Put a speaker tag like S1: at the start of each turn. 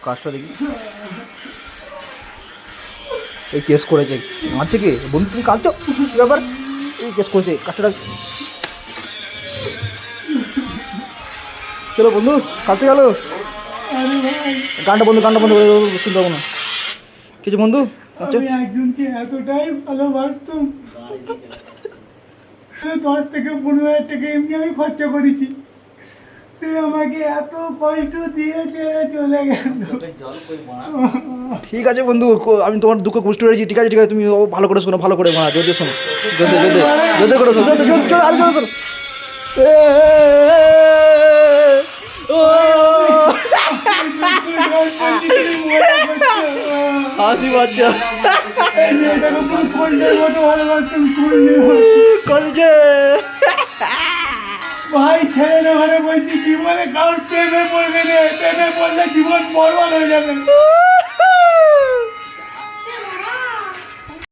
S1: কাজটা দেখি। এই কেস করেছে, মারছে কি বন্ধু? তুমি কাঁদছো কি ব্যাপার? এই কেস করেছে, কাজটা চলো বন্ধু, কাঁদতে গেল। গানটা বন্ধ করে শুনতে পাবো না কিছু বন্ধু। আচ্ছা,
S2: আমি একজনকে এতটাই ভালোবাসতাম, 10 থেকে 15 হাজার টাকা এমনি আমি খরচা করেছি। সে আমাকে এত কষ্ট দিয়েছে, চলে গেল।
S1: ঠিক আছে বন্ধু, আমি তোমার দুঃখ বুঝতে পেরেছি। ঠিক আছে তুমি ভালো করে শোনো, ভালো করে মারা, জোরে শোনো, জোরে করে শোনো, আর জোরে শোনো। হাসি বাচ্চা
S2: ভাই ছেড়ে না, ঘরে বলছি জীবনে কারোর প্রেমে পড়বে না, প্রেমে পড়লে জীবন বরবাদ হয়ে যাবে।